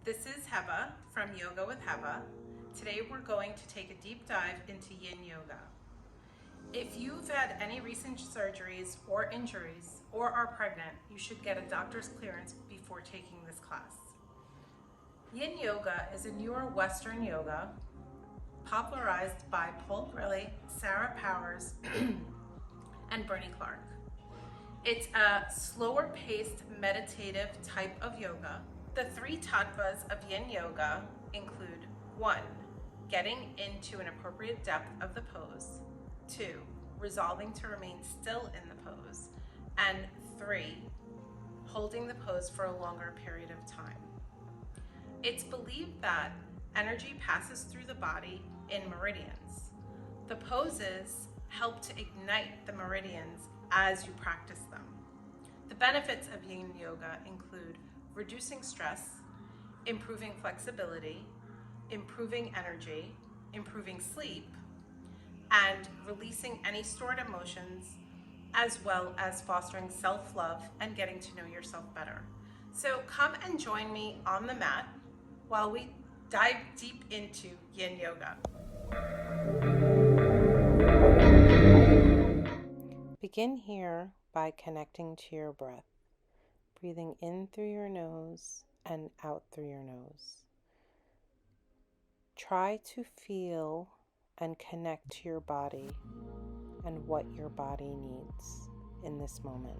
This is Heba from Yoga with Heba. Today we're going to take a deep dive into Yin Yoga. If you've had any recent surgeries or injuries or are pregnant, you should get a doctor's clearance before taking this class. Yin Yoga is a newer Western yoga popularized by Paul Grilly, Sarah Powers, and Bernie Clark. It's a slower paced meditative type of yoga. The three tattvas of Yin Yoga include 1. Getting into an appropriate depth of the pose, 2. Resolving to remain still in the pose, and 3. Holding the pose for a longer period of time. It's believed that energy passes through the body in meridians. The poses help to ignite the meridians as you practice them. The benefits of Yin Yoga include reducing stress, improving flexibility, improving energy, improving sleep, and releasing any stored emotions, as well as fostering self-love and getting to know yourself better. So come and join me on the mat while we dive deep into Yin Yoga. Begin here by connecting to your breath, breathing in through your nose and out through your nose. Try to feel and connect to your body and what your body needs in this moment.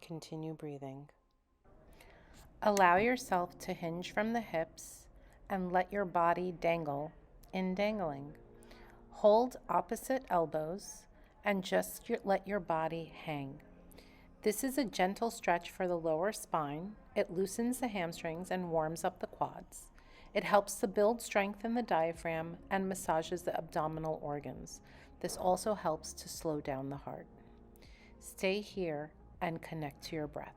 Continue breathing. Allow yourself to hinge from the hips and let your body dangle in dangling. Hold opposite elbows and just let your body hang. This is a gentle stretch for the lower spine. It loosens the hamstrings and warms up the quads. It helps to build strength in the diaphragm and massages the abdominal organs. This also helps to slow down the heart. Stay here and connect to your breath.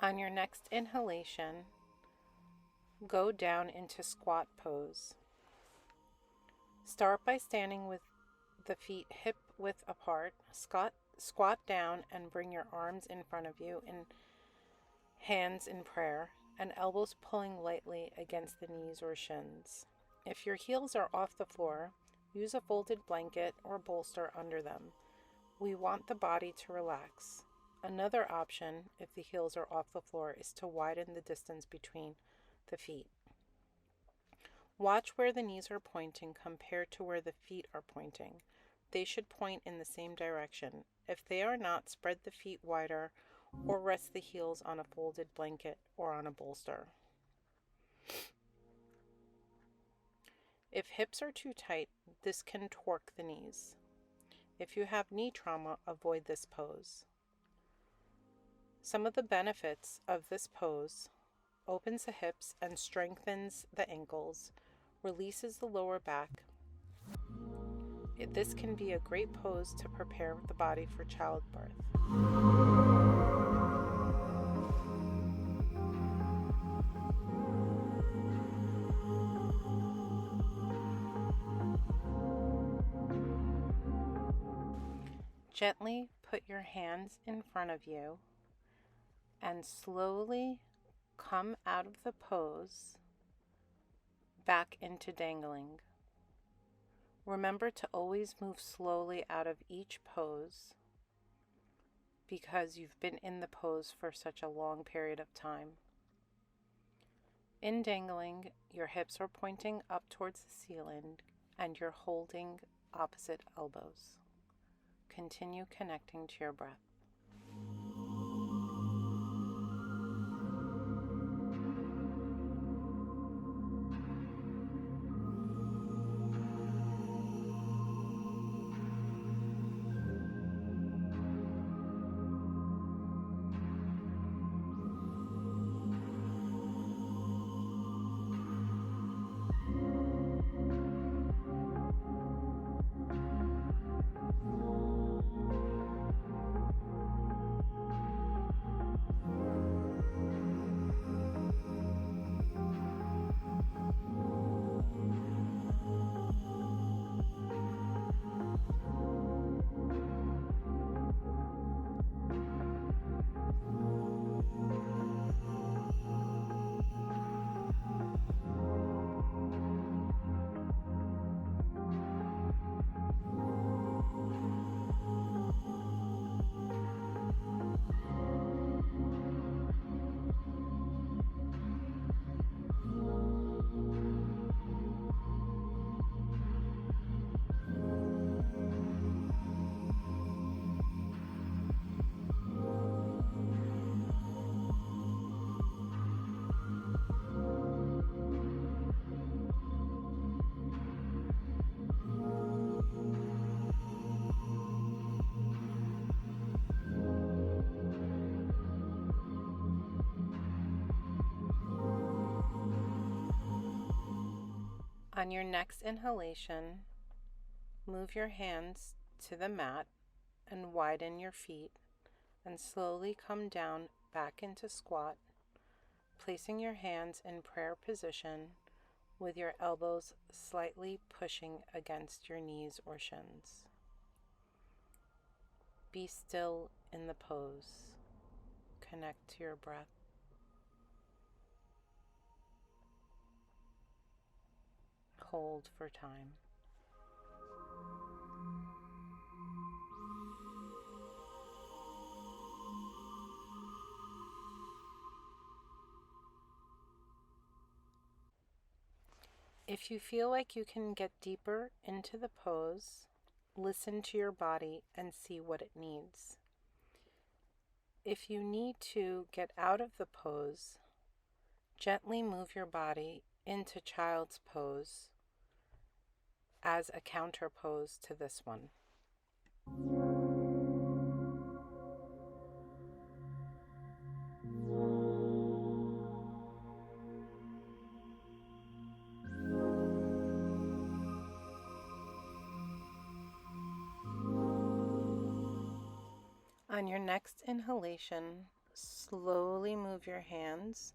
On your next inhalation, go down into squat pose. Start by standing with the feet hip width apart. Squat down and bring your arms in front of you in hands in prayer and elbows pulling lightly against the knees or shins. If your heels are off the floor, use a folded blanket or bolster under them. We want the body to relax. Another option, if the heels are off the floor, is to widen the distance between the feet. Watch where the knees are pointing compared to where the feet are pointing. They should point in the same direction. If they are not, spread the feet wider or rest the heels on a folded blanket or on a bolster. If hips are too tight, this can torque the knees. If you have knee trauma, avoid this pose. Some of the benefits of this pose: opens the hips and strengthens the ankles, releases the lower back. This can be a great pose to prepare the body for childbirth. Gently put your hands in front of you and slowly come out of the pose back into dangling. Remember to always move slowly out of each pose because you've been in the pose for such a long period of time. In dangling, your hips are pointing up towards the ceiling and you're holding opposite elbows. Continue connecting to your breath. On your next inhalation, move your hands to the mat and widen your feet and slowly come down back into squat, placing your hands in prayer position with your elbows slightly pushing against your knees or shins. Be still in the pose. Connect to your breath. Hold for time. If you feel like you can get deeper into the pose, listen to your body and see what it needs. If you need to get out of the pose, gently move your body into child's pose as a counter pose to this one. On your next inhalation, slowly move your hands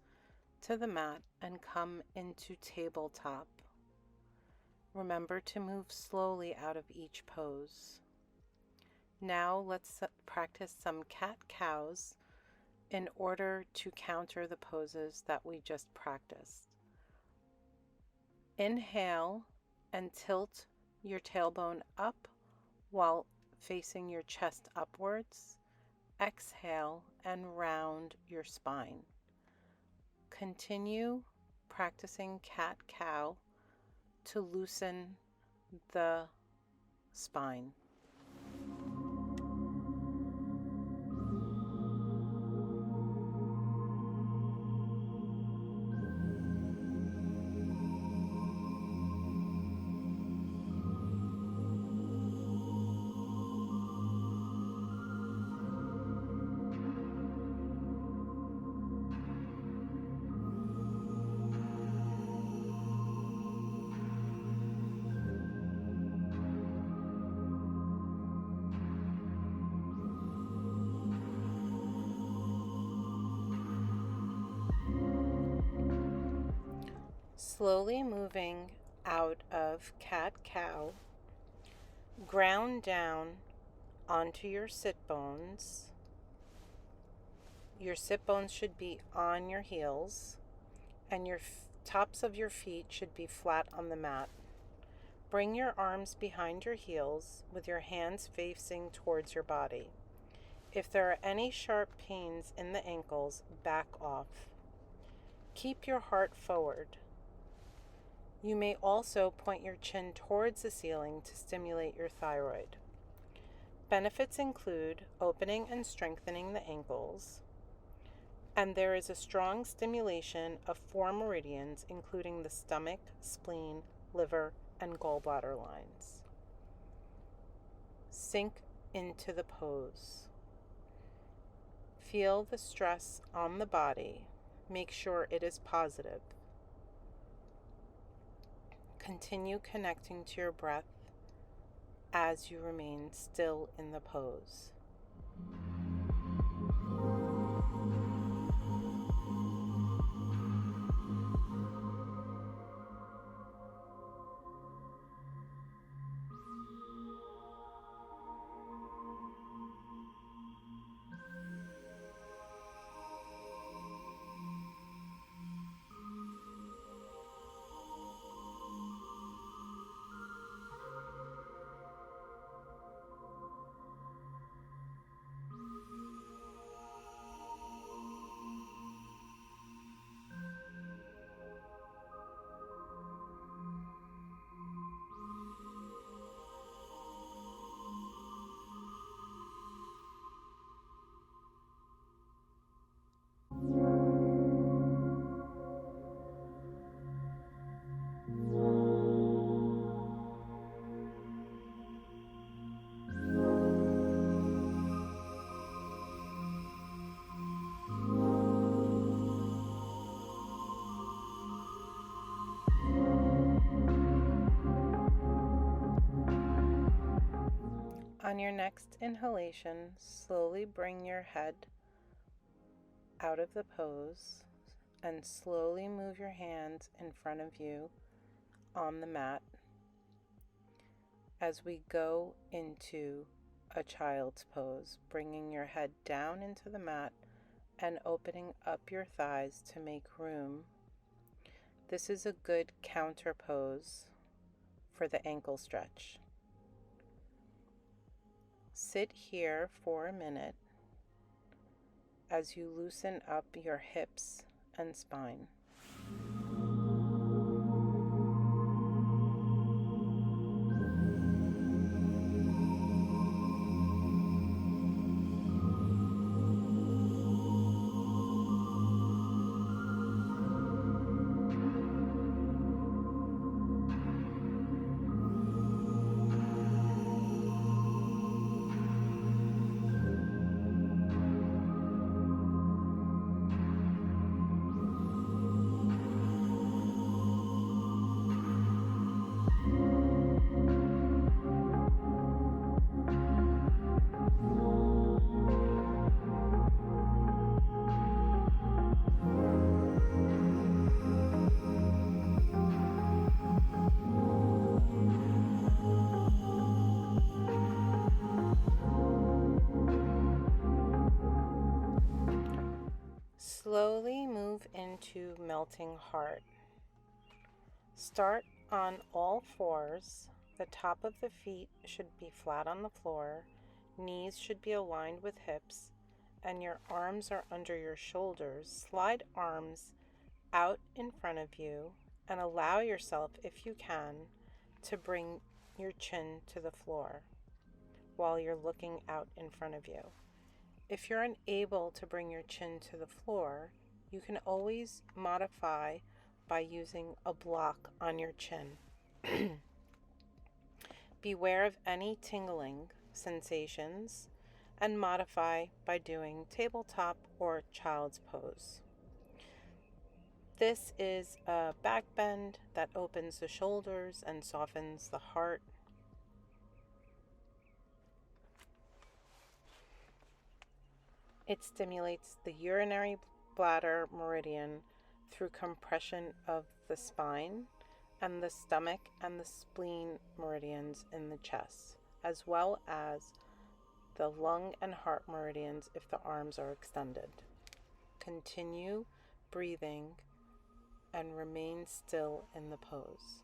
to the mat and come into tabletop. Remember to move slowly out of each pose. Now let's practice some cat-cows in order to counter the poses that we just practiced. Inhale and tilt your tailbone up while facing your chest upwards. Exhale and round your spine. Continue practicing cat-cow to loosen the spine. Slowly moving out of cat-cow, ground down onto your sit bones. Your sit bones should be on your heels, and your tops of your feet should be flat on the mat. Bring your arms behind your heels with your hands facing towards your body. If there are any sharp pains in the ankles, back off. Keep your heart forward. You may also point your chin towards the ceiling to stimulate your thyroid. Benefits include opening and strengthening the ankles, and there is a strong stimulation of 4 meridians, including the stomach, spleen, liver, and gallbladder lines. Sink into the pose. Feel the stress on the body. Make sure it is positive. Continue connecting to your breath as you remain still in the pose. On your next inhalation, slowly bring your head out of the pose and slowly move your hands in front of you on the mat as we go into a child's pose, bringing your head down into the mat and opening up your thighs to make room. This is a good counter pose for the ankle stretch. Sit here for a minute as you loosen up your hips and spine. Slowly move into melting heart. Start on all fours. The top of the feet should be flat on the floor. Knees should be aligned with hips, and your arms are under your shoulders. Slide arms out in front of you and allow yourself, if you can, to bring your chin to the floor while you're looking out in front of you. If you're unable to bring your chin to the floor, you can always modify by using a block on your chin. Beware of any tingling sensations and modify by doing tabletop or child's pose. This is a back bend that opens the shoulders and softens the heart. It stimulates the urinary bladder meridian through compression of the spine and the stomach and the spleen meridians in the chest, as well as the lung and heart meridians if the arms are extended. Continue breathing and remain still in the pose.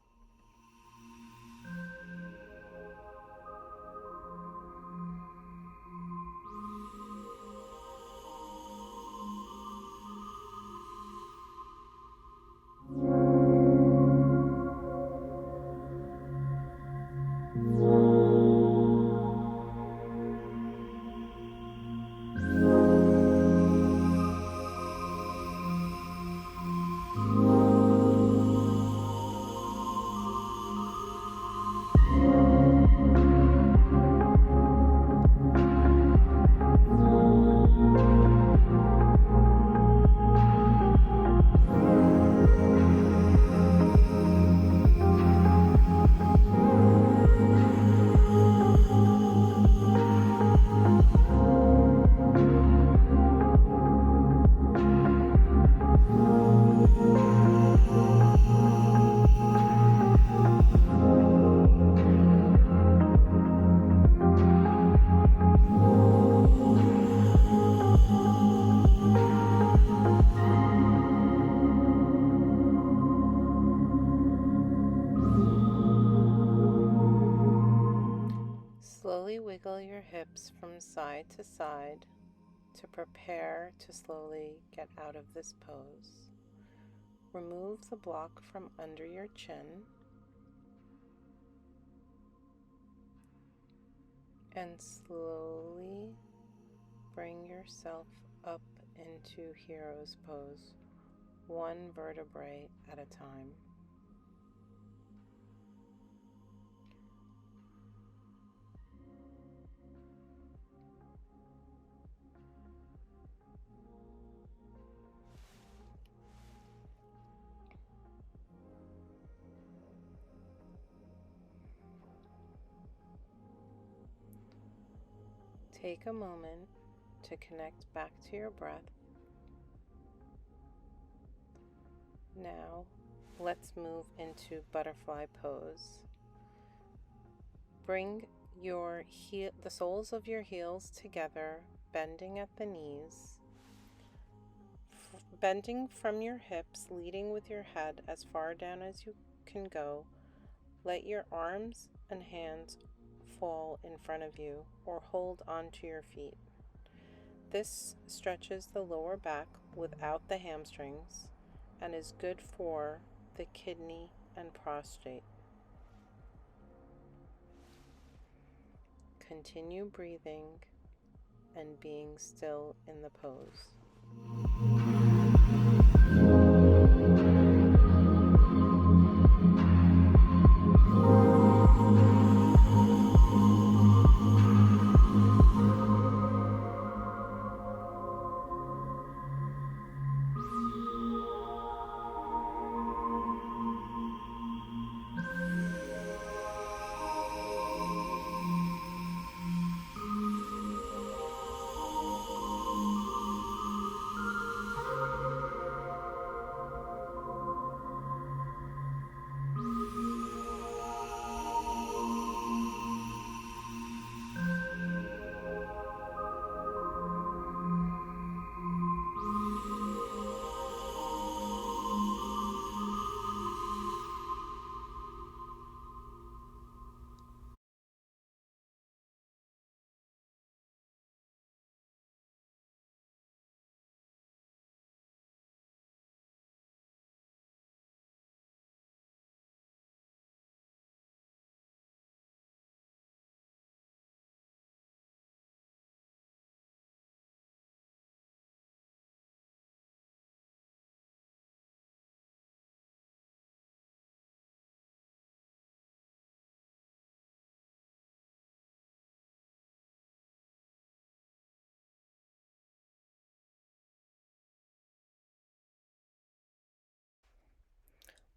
Slowly wiggle your hips from side to side to prepare to slowly get out of this pose. Remove the block from under your chin and slowly bring yourself up into hero's pose, one vertebrae at a time. Take a moment to connect back to your breath. Now, let's move into butterfly pose. Bring the soles of your heels together, bending at the knees, bending from your hips, leading with your head as far down as you can go. Let your arms and hands fall in front of you or hold onto your feet. This stretches the lower back without the hamstrings and is good for the kidney and prostate. Continue breathing and being still in the pose.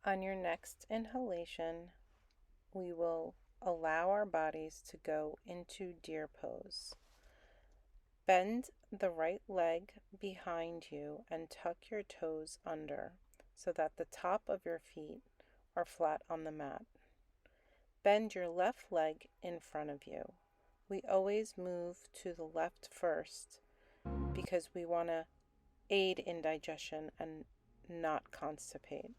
On your next inhalation, we will allow our bodies to go into deer pose. Bend the right leg behind you and tuck your toes under so that the top of your feet are flat on the mat. Bend your left leg in front of you. We always move to the left first because we want to aid in digestion and not constipate.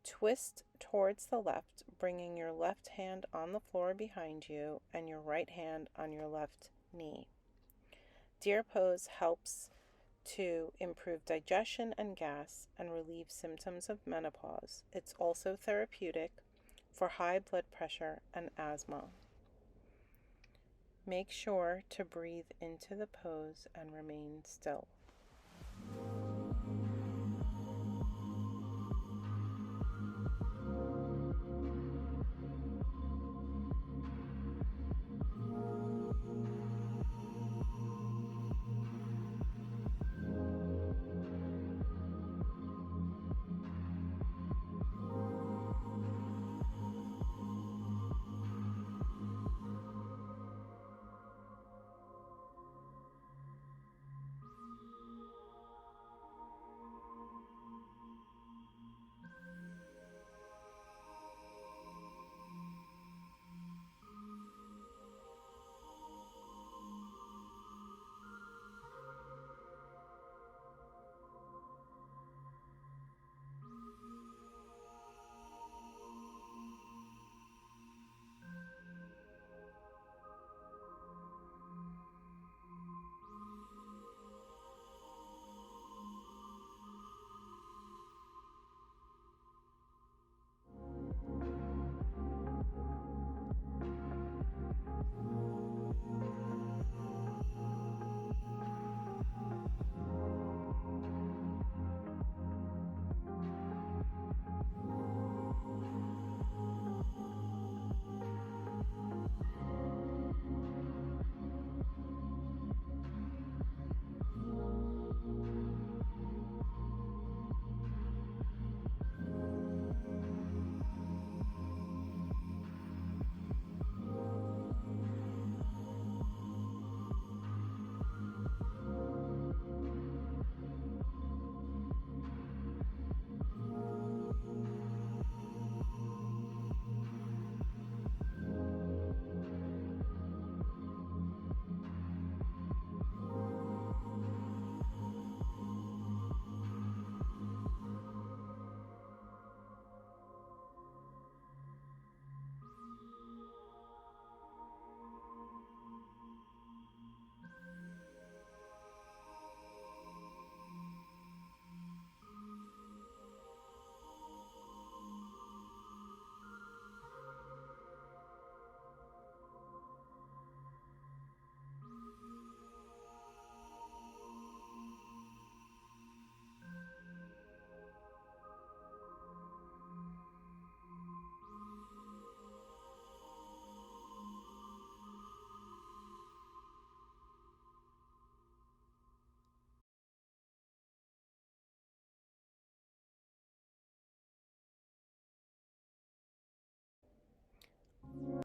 Twist towards the left, bringing your left hand on the floor behind you and your right hand on your left knee. Deer pose helps to improve digestion and gas and relieve symptoms of menopause. It's also therapeutic for high blood pressure and asthma. Make sure to breathe into the pose and remain still.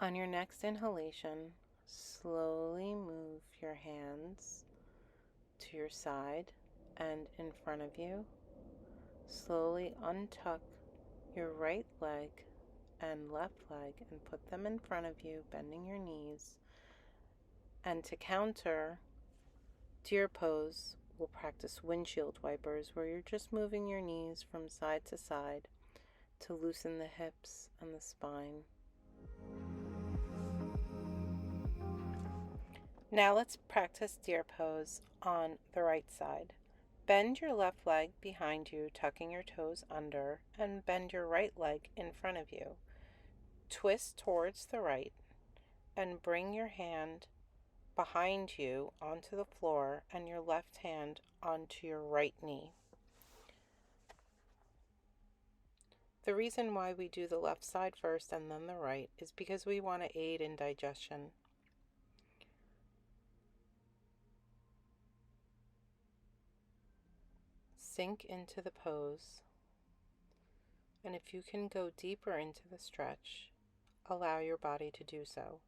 On your next inhalation, slowly move your hands to your side and in front of you. Slowly untuck your right leg and left leg and put them in front of you, bending your knees. And to counter deer pose, we'll practice windshield wipers, where you're just moving your knees from side to side to loosen the hips and the spine. Now let's practice deer pose on the right side. Bend your left leg behind you, tucking your toes under, and bend your right leg in front of you. Twist towards the right and bring your hand behind you onto the floor and your left hand onto your right knee. The reason why we do the left side first and then the right is because we want to aid in digestion. Sink into the pose, and if you can go deeper into the stretch, allow your body to do so.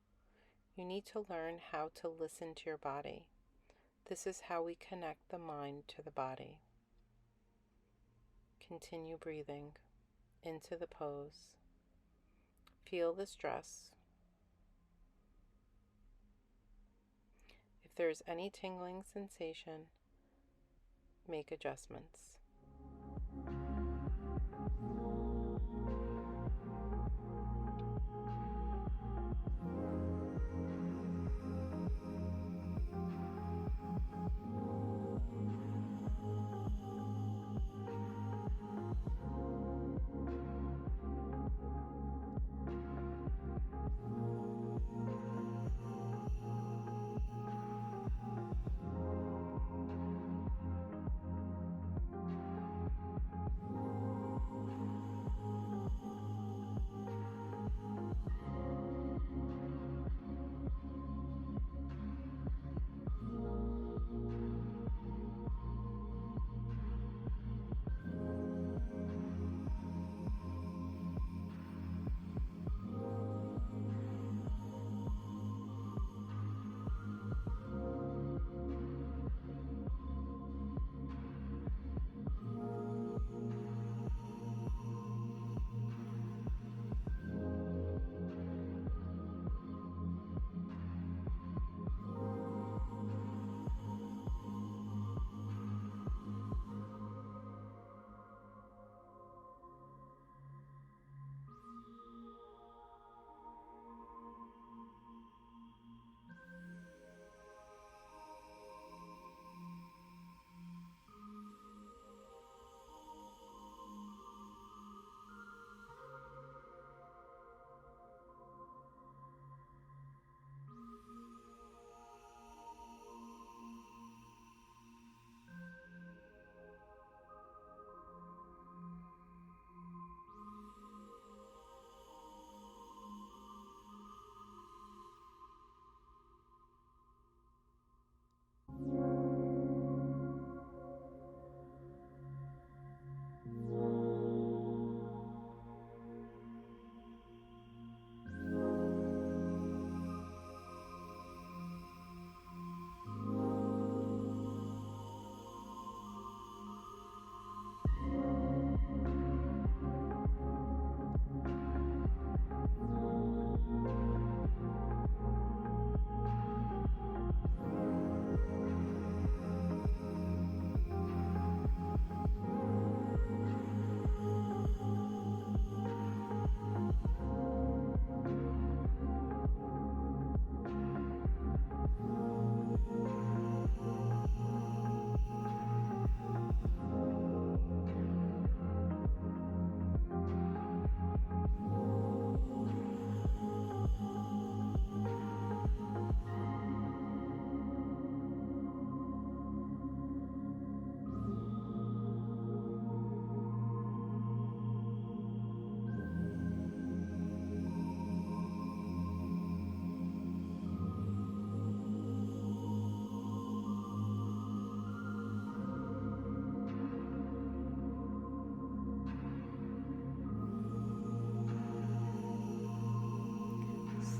You need to learn how to listen to your body. This is how we connect the mind to the body. Continue breathing into the pose. Feel the stress. there's any tingling sensation, make adjustments.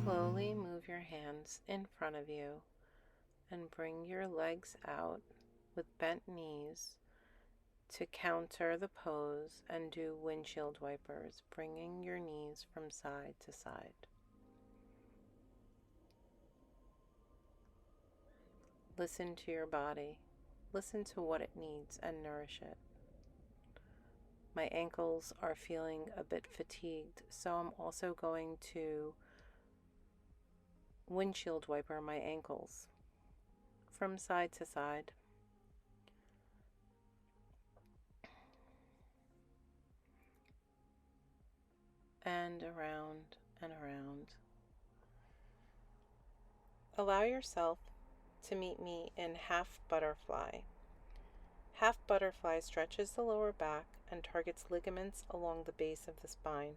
Slowly move your hands in front of you and bring your legs out with bent knees to counter the pose and do windshield wipers, bringing your knees from side to side. Listen to your body. Listen to what it needs and nourish it. My ankles are feeling a bit fatigued, so I'm also going to windshield wiper my ankles from side to side. And around and around. Allow yourself to meet me in half butterfly. Half butterfly stretches the lower back and targets ligaments along the base of the spine.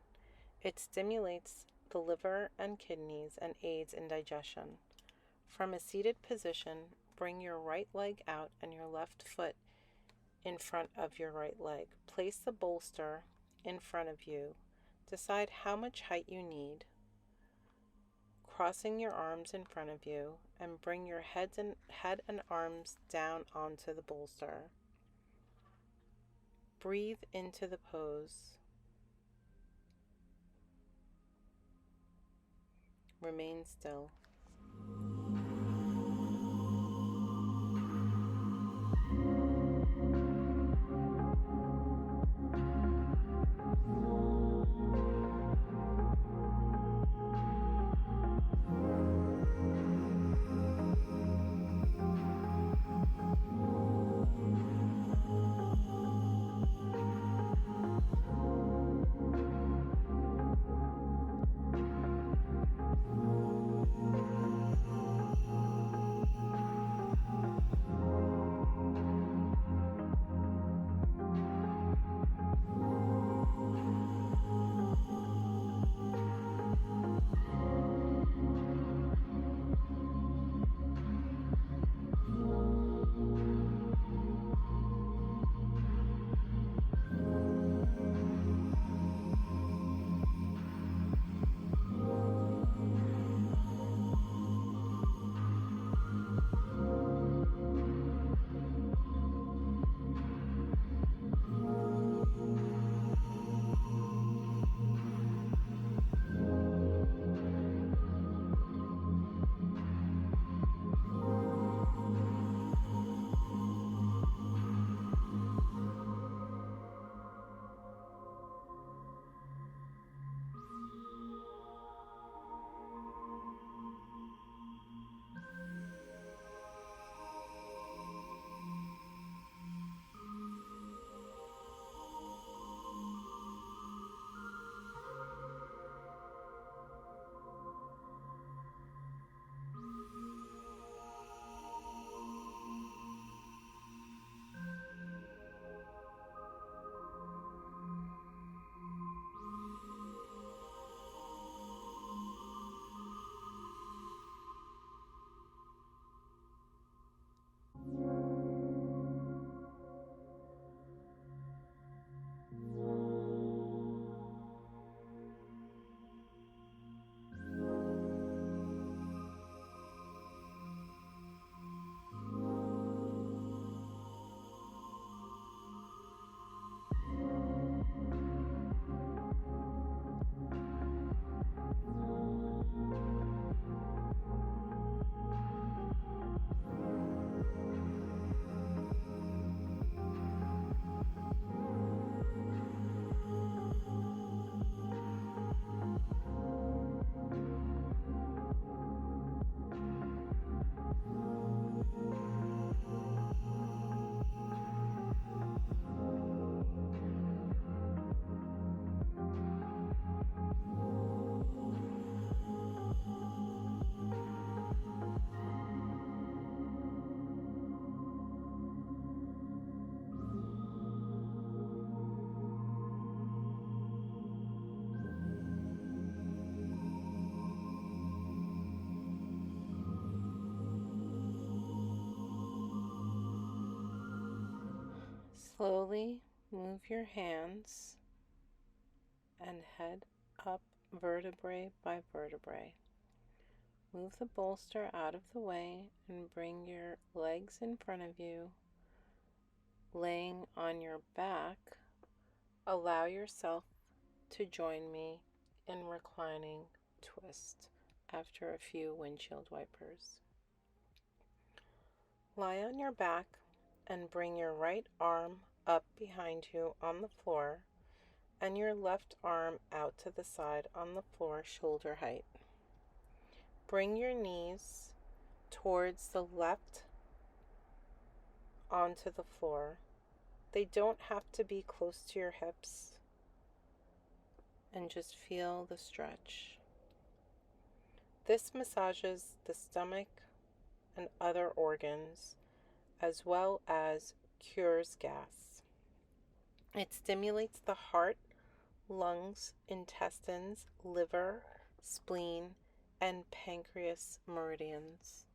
It stimulates the liver and kidneys and aids in digestion. From a seated position, bring your right leg out and your left foot in front of your right leg. Place the bolster in front of you. Decide how much height you need, crossing your arms in front of you, and bring your head and arms down onto the bolster. Breathe into the pose. Remain still. Slowly move your hands and head up vertebrae by vertebrae. Move the bolster out of the way and bring your legs in front of you, laying on your back. Allow yourself to join me in reclining twist after a few windshield wipers. Lie on your back and bring your right arm up behind you on the floor and your left arm out to the side on the floor, shoulder height. Bring your knees towards the left onto the floor. They don't have to be close to your hips. And just feel the stretch. This massages the stomach and other organs as well as cures gas. It stimulates the heart, lungs, intestines, liver, spleen, and pancreas meridians.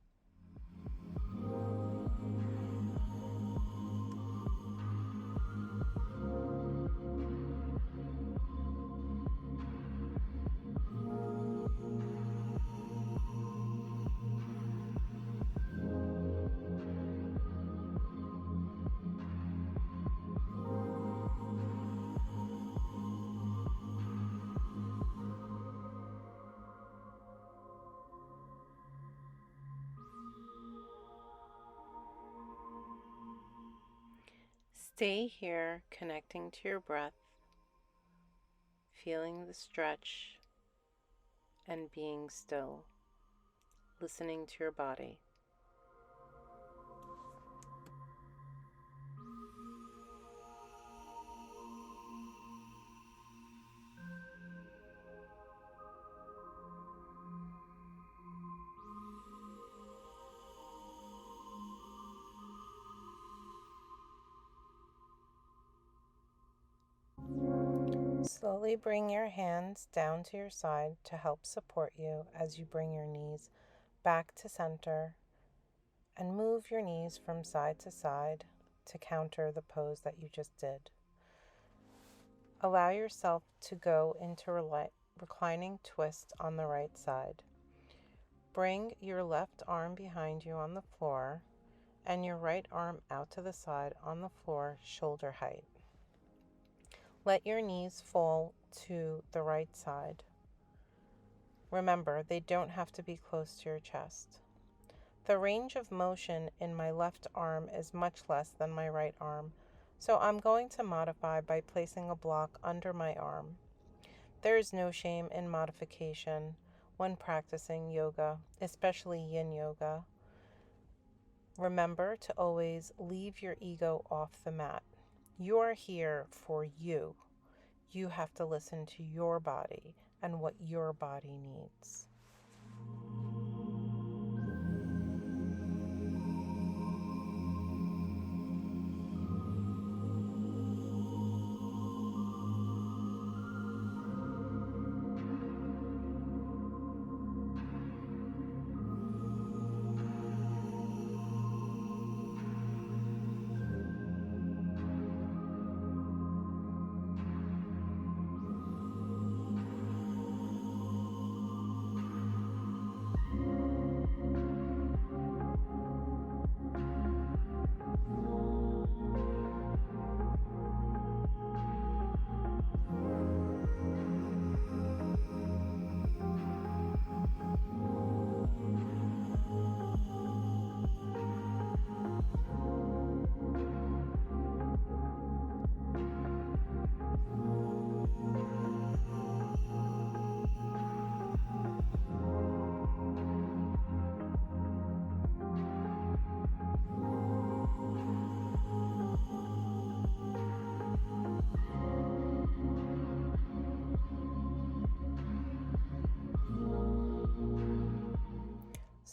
Stay here, connecting to your breath, feeling the stretch, and being still, listening to your body. Slowly bring your hands down to your side to help support you as you bring your knees back to center and move your knees from side to side to counter the pose that you just did. Allow yourself to go into reclining twist on the right side. Bring your left arm behind you on the floor and your right arm out to the side on the floor, shoulder height. Let your knees fall to the right side. Remember, they don't have to be close to your chest. The range of motion in my left arm is much less than my right arm, so I'm going to modify by placing a block under my arm. There is no shame in modification when practicing yoga, especially yin yoga. Remember to always leave your ego off the mat. You're here for you. You have to listen to your body and what your body needs.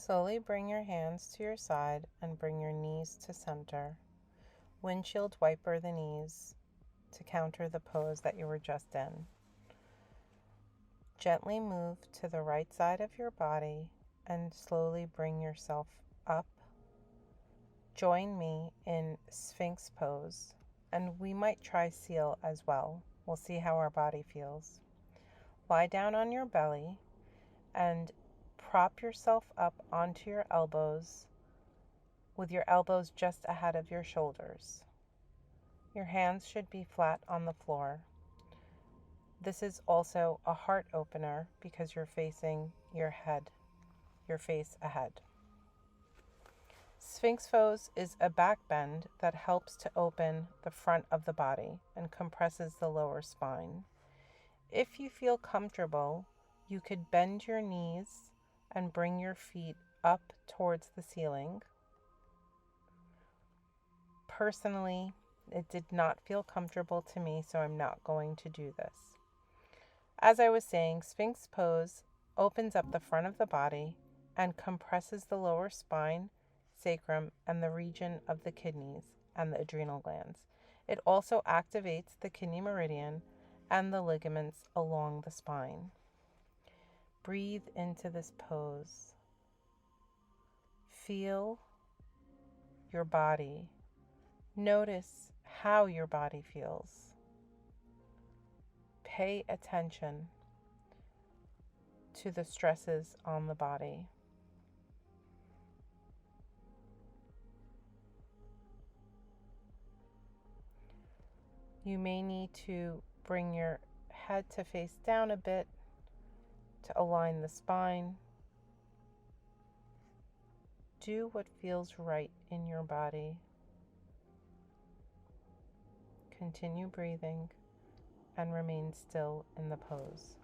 Slowly bring your hands to your side and bring your knees to center. Windshield wiper the knees to counter the pose that you were just in. Gently move to the right side of your body and slowly bring yourself up. Join me in Sphinx pose. and we might try seal as well. We'll see how our body feels. Lie down on your belly and prop yourself up onto your elbows with your elbows just ahead of your shoulders. Your hands should be flat on the floor. This is also a heart opener because you're facing your face ahead. Sphinx pose is a back bend that helps to open the front of the body and compresses the lower spine. If you feel comfortable, you could bend your knees and bring your feet up towards the ceiling. Personally, it did not feel comfortable to me, so I'm not going to do this. As I was saying, Sphinx pose opens up the front of the body and compresses the lower spine, sacrum, and the region of the kidneys and the adrenal glands. It also activates the kidney meridian and the ligaments along the spine. Breathe into this pose. Feel your body. Notice how your body feels. Pay attention to the stresses on the body. You may need to bring your head to face down a bit to align the spine. Do what feels right in your body. Continue breathing and remain still in the pose.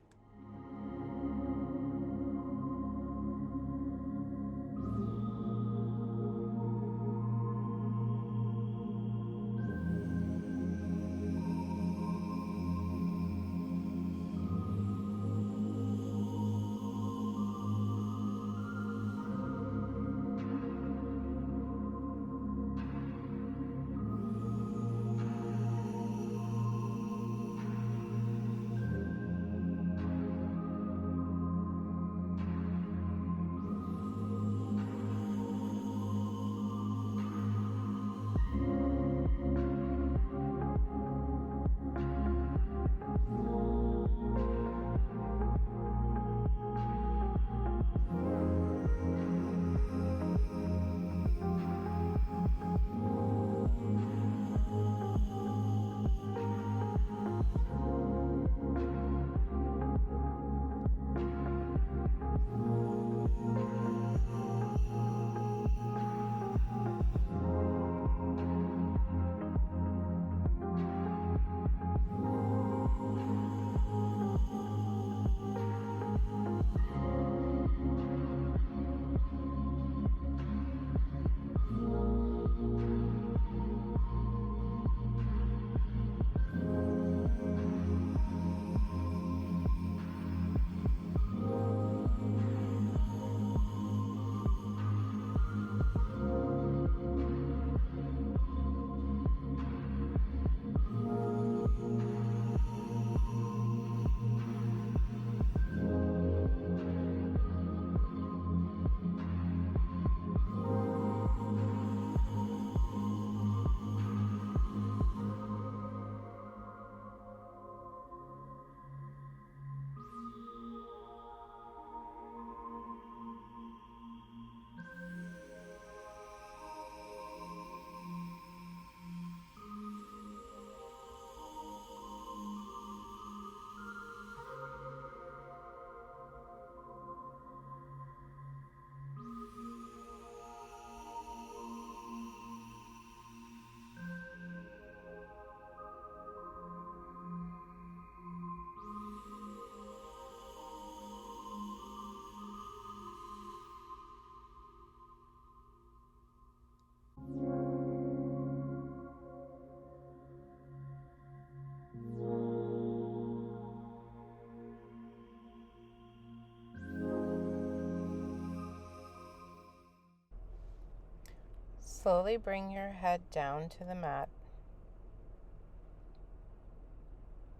Slowly bring your head down to the mat.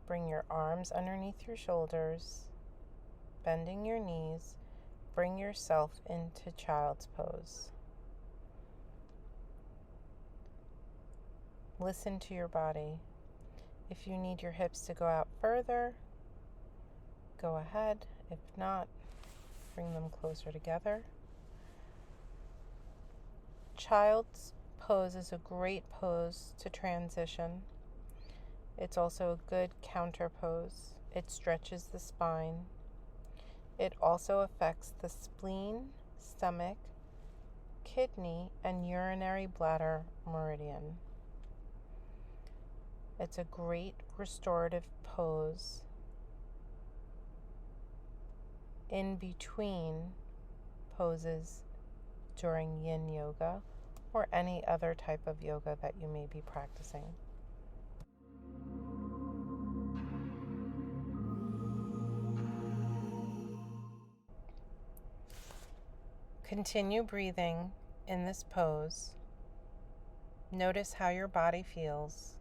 Bring your arms underneath your shoulders, bending your knees. Bring yourself into child's pose. Listen to your body. If you need your hips to go out further, go ahead. If not, bring them closer together. Child's pose is a great pose to transition. It's also a good counter pose. It stretches the spine. It also affects the spleen, stomach, kidney, and urinary bladder meridian. It's a great restorative pose in between poses during yin yoga or any other type of yoga that you may be practicing. Continue breathing in this pose. Notice how your body feels.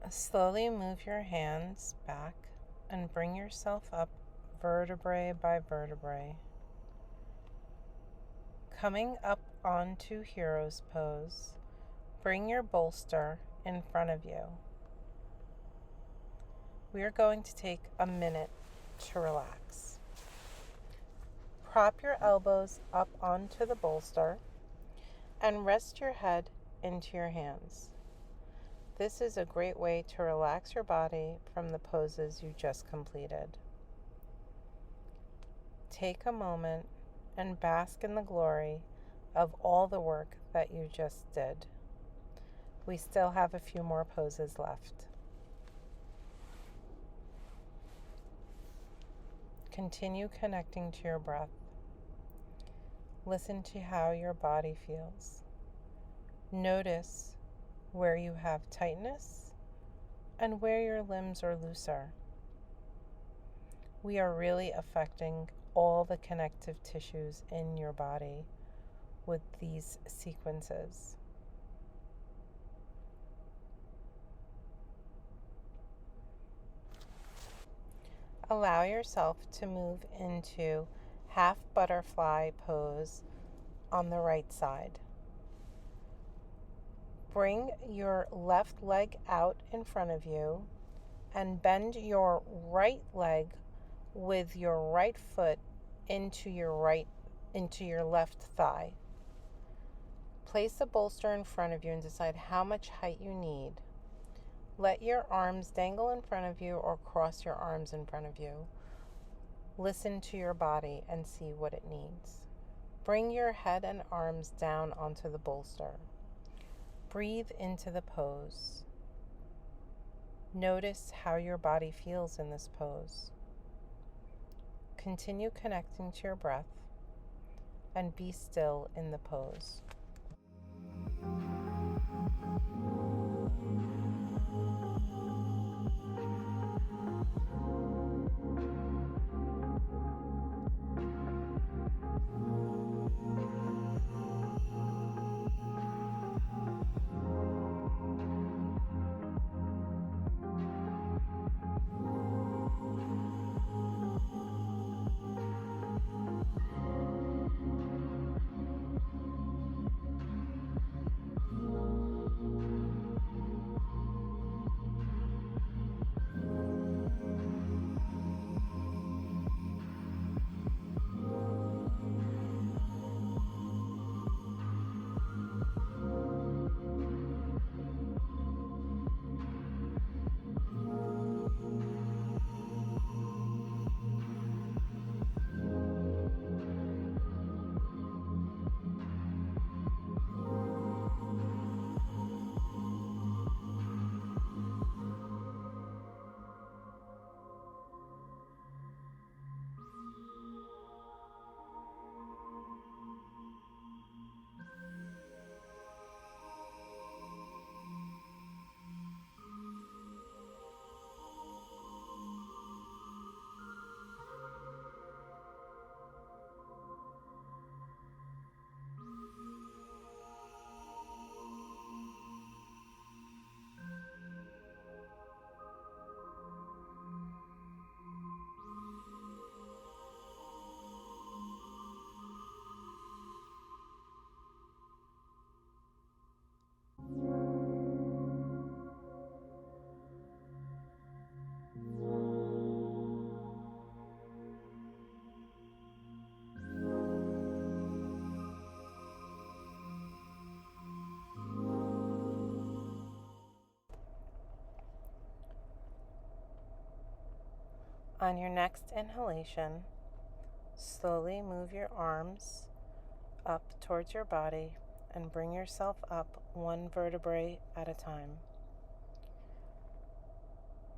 Slowly move your hands back and bring yourself up vertebrae by vertebrae. Coming up onto Hero's Pose, bring your bolster in front of you. We are going to take a minute to relax. Prop your elbows up onto the bolster and rest your head into your hands. This is a great way to relax your body from the poses you just completed. Take a moment and bask in the glory of all the work that you just did. We still have a few more poses left. Continue connecting to your breath. Listen to how your body feels. Notice where you have tightness and where your limbs are looser. We are really affecting all the connective tissues in your body with these sequences. Allow yourself to move into half butterfly pose on the right side. Bring your left leg out in front of you and bend your right leg with your right foot into your left thigh. Place the bolster in front of you and decide how much height you need. Let your arms dangle in front of you or cross your arms in front of you. Listen to your body and see what it needs. Bring your head and arms down onto the bolster. Breathe into the pose. Notice how your body feels in this pose. Continue connecting to your breath and be still in the pose. On your next inhalation, slowly move your arms up towards your body and bring yourself up one vertebrae at a time.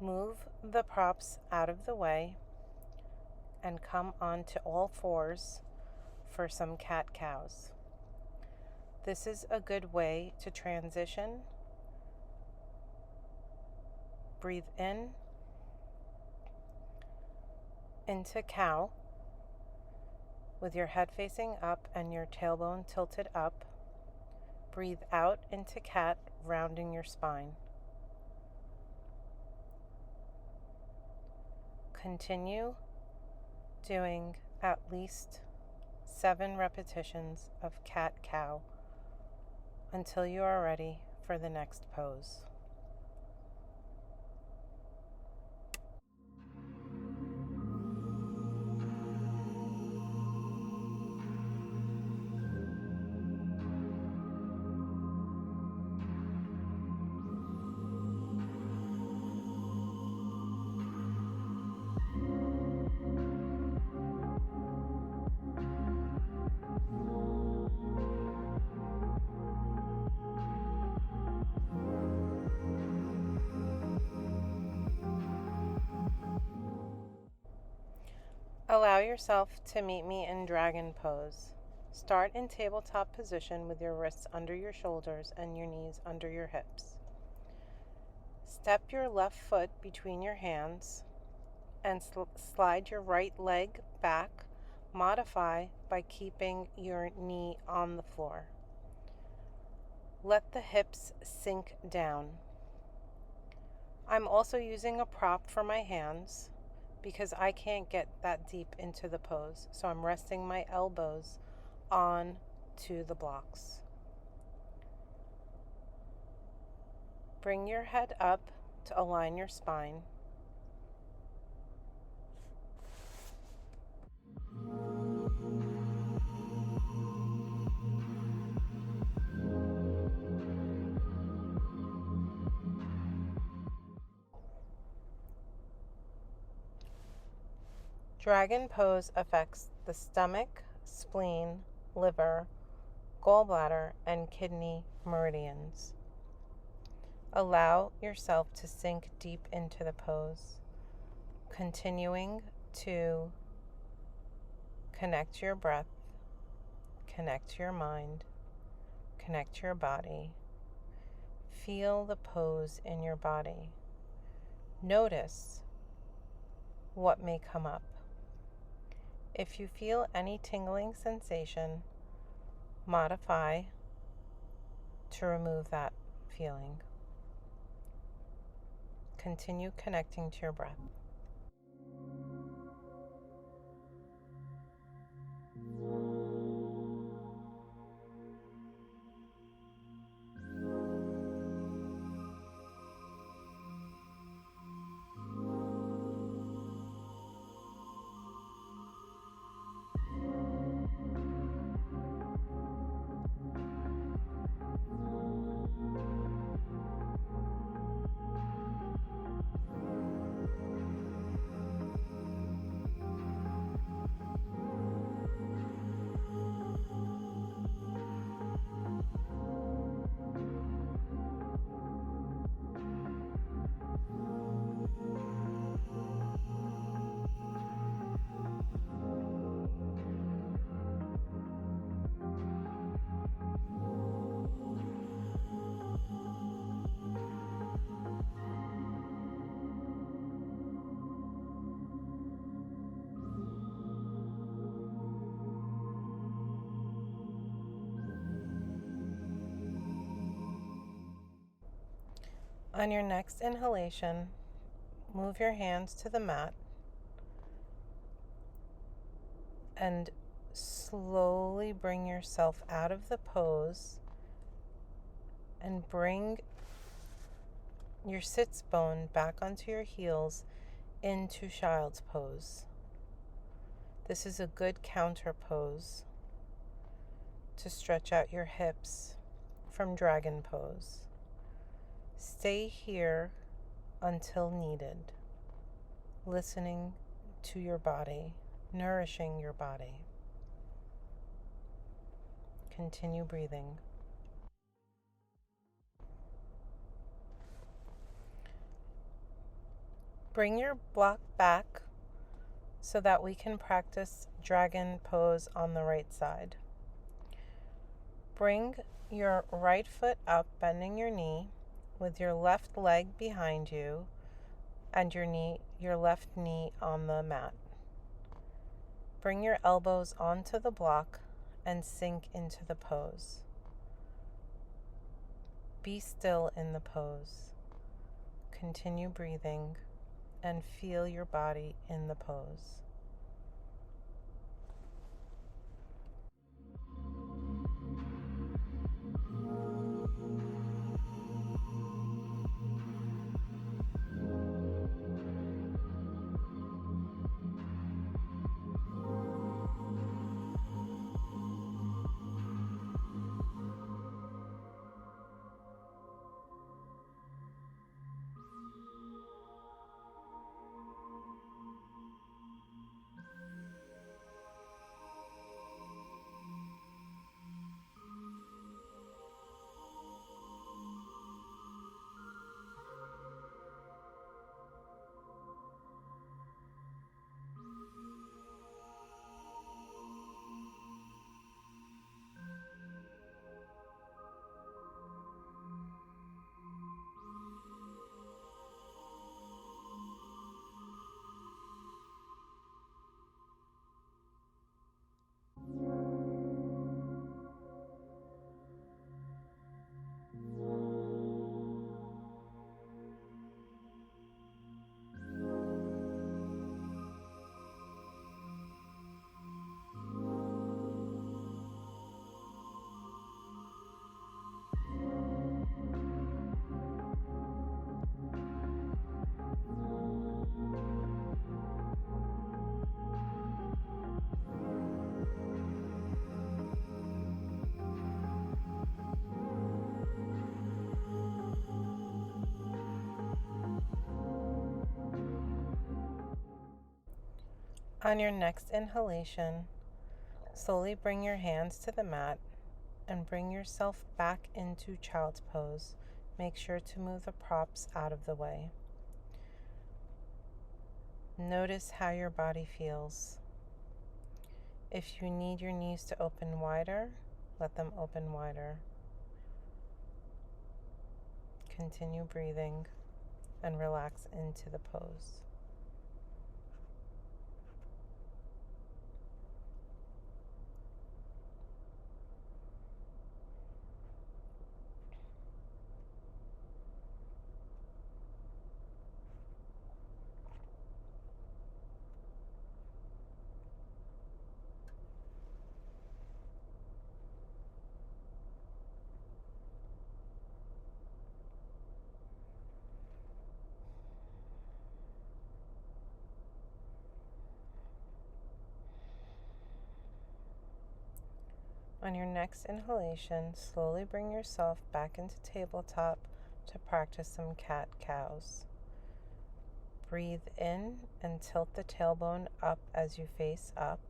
Move the props out of the way and come onto all fours for some cat-cows. This is a good way to transition. Breathe in into cow with your head facing up and your tailbone tilted up. Breathe out into cat, rounding your spine. Continue doing at least 7 repetitions of cat-cow until you are ready for the next pose. Allow yourself to meet me in dragon pose. Start in tabletop position with your wrists under your shoulders and your knees under your hips. Step your left foot between your hands and slide your right leg back. Modify by keeping your knee on the floor. Let the hips sink down. I'm also using a prop for my hands because I can't get that deep into the pose, so I'm resting my elbows on to the blocks. Bring your head up to align your spine. Dragon pose affects the stomach, spleen, liver, gallbladder, and kidney meridians. Allow yourself to sink deep into the pose, continuing to connect your breath, connect your mind, connect your body. Feel the pose in your body. Notice what may come up. If you feel any tingling sensation, modify to remove that feeling. Continue connecting to your breath. On your next inhalation, move your hands to the mat and slowly bring yourself out of the pose and bring your sits bone back onto your heels into child's pose. This is a good counter pose to stretch out your hips from dragon pose. Stay here until needed, listening to your body, nourishing your body. Continue breathing. Bring your block back so that we can practice dragon pose on the right side. Bring your right foot up, bending your knee, with your left leg behind you and your left knee on the mat. Bring your elbows onto the block and sink into the pose. Be still in the pose. Continue breathing and feel your body in the pose. On your next inhalation, slowly bring your hands to the mat and bring yourself back into child's pose. Make sure to move the props out of the way. Notice how your body feels. If you need your knees to open wider, let them open wider. Continue breathing and relax into the pose. On your next inhalation, slowly bring yourself back into tabletop to practice some cat-cows. Breathe in and tilt the tailbone up as you face up.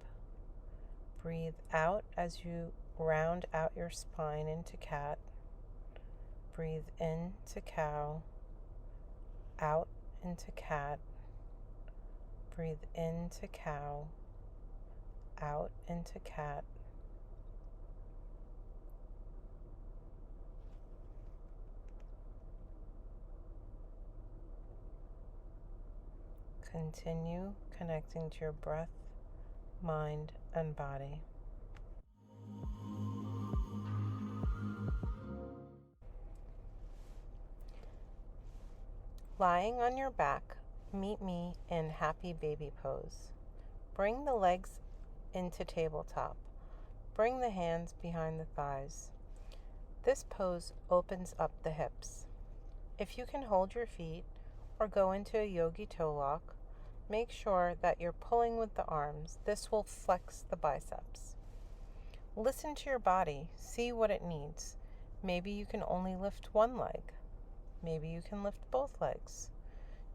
Breathe out as you round out your spine into cat. Breathe in to cow, out into cat. Breathe into cow, out into cat. Continue connecting to your breath, mind, and body. Lying on your back, meet me in happy baby pose. Bring the legs into tabletop. Bring the hands behind the thighs. This pose opens up the hips. If you can hold your feet or go into a yogi toe lock, make sure that you're pulling with the arms. This will flex the biceps. Listen to your body. See what it needs. Maybe you can only lift one leg. Maybe you can lift both legs.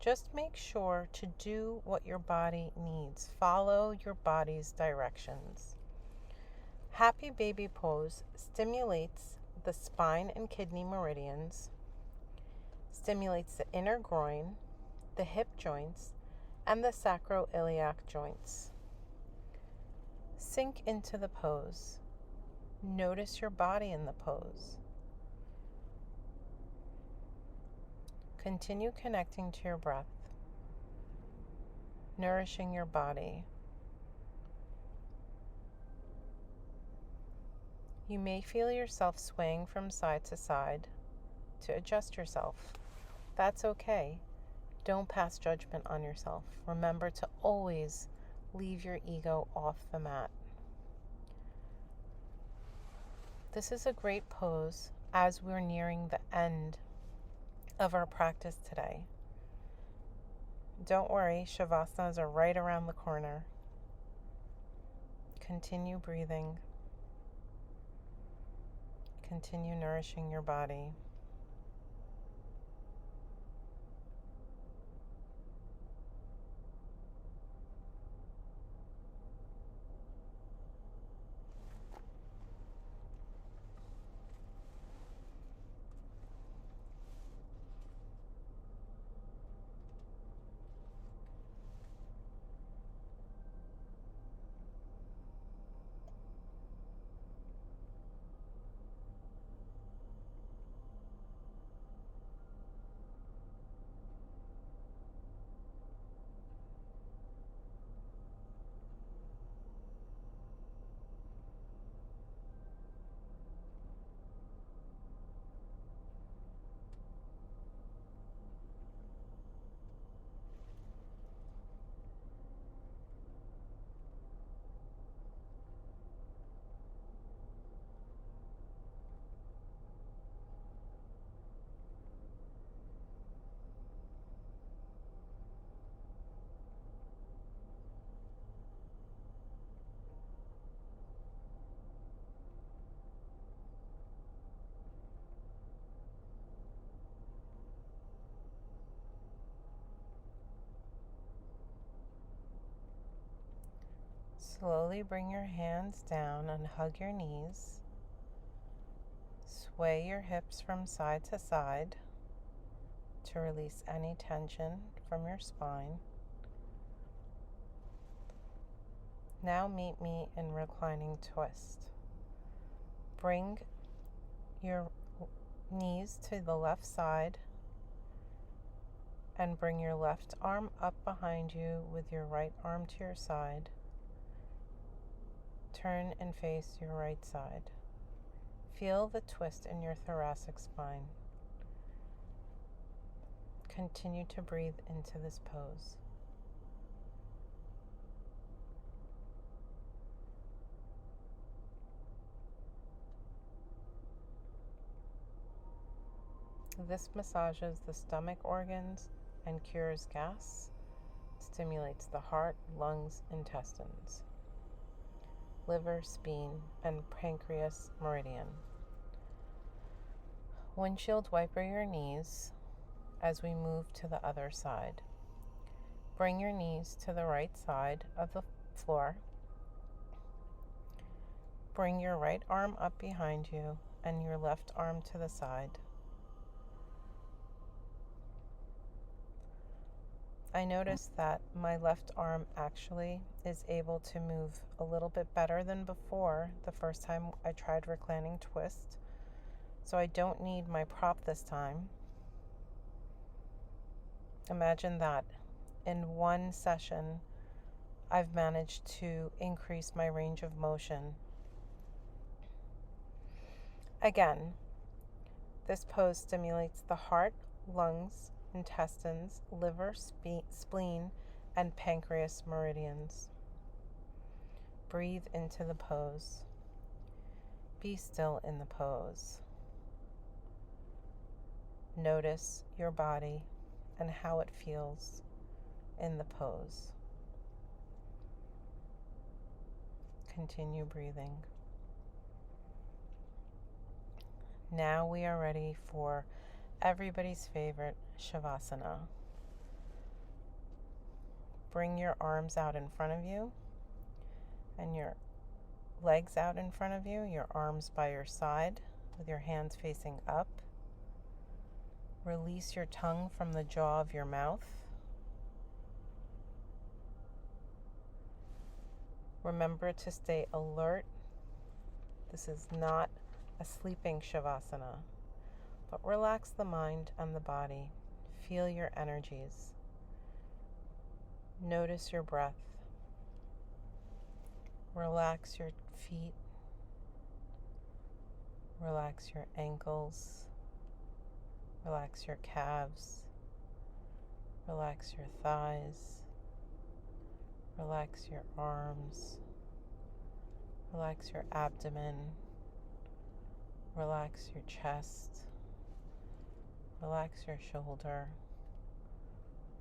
Just make sure to do what your body needs. Follow your body's directions. Happy baby pose stimulates the spine and kidney meridians, stimulates the inner groin, the hip joints, and the sacroiliac joints. Sink into the pose. Notice your body in the pose. Continue connecting to your breath, nourishing your body. You may feel yourself swaying from side to side to adjust yourself. That's okay. Don't pass judgment on yourself. Remember to always leave your ego off the mat. This is a great pose as we're nearing the end of our practice today. Don't worry, Savasanas are right around the corner. Continue breathing. Continue nourishing your body. Slowly bring your hands down and hug your knees. Sway your hips from side to side to release any tension from your spine. Now meet me in reclining twist. Bring your knees to the left side and bring your left arm up behind you with your right arm to your side. Turn and face your right side. Feel the twist in your thoracic spine. Continue to breathe into this pose. This massages the stomach organs and cures gas, stimulates the heart, lungs, intestines, liver, spleen, and pancreas meridian. Windshield wiper your knees as we move to the other side. Bring your knees to the right side of the floor. Bring your right arm up behind you and your left arm to the side. I noticed that my left arm actually is able to move a little bit better than before the first time I tried reclining twist. So I don't need my prop this time. Imagine that. In one session, I've managed to increase my range of motion. Again, this pose stimulates the heart, lungs, intestines, liver, spleen, and pancreas meridians. Breathe into the pose. Be still in the pose. Notice your body and how it feels in the pose. Continue breathing. Now we are ready for everybody's favorite Shavasana. bring your arms out in front of you and your legs out in front of you, your arms by your side with your hands facing up. Release your tongue from the jaw of your mouth. Remember to stay alert. This is not a sleeping Shavasana, but relax the mind and the body. Feel your energies. Notice your breath. Relax your feet. Relax your ankles. Relax your calves. Relax your thighs. Relax your arms. Relax your abdomen. Relax your chest. Relax your shoulder.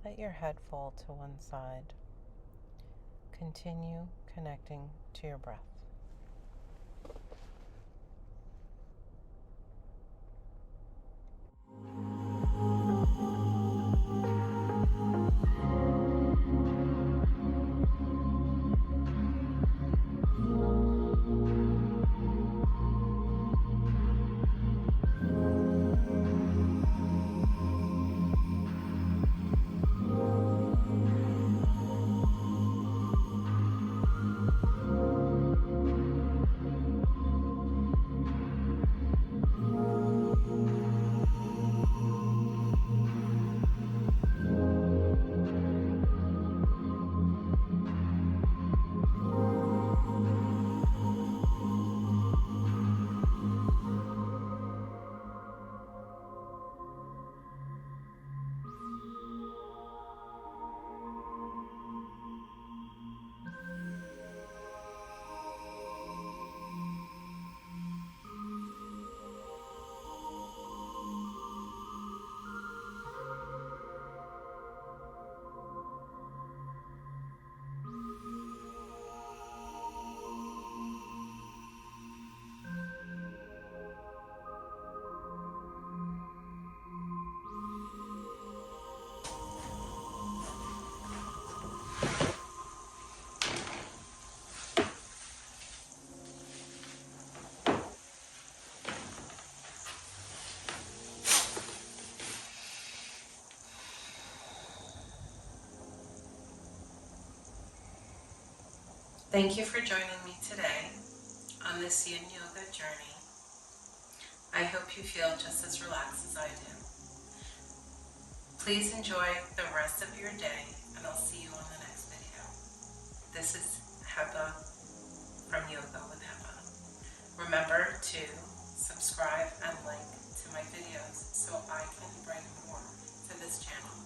Let your head fall to one side. Continue connecting to your breath. Thank you for joining me today on this Yin Yoga journey. I hope you feel just as relaxed as I do. Please enjoy the rest of your day, and I'll see you on the next video. This is Heba from Yoga with Heba. Remember to subscribe and like to my videos so I can bring more to this channel.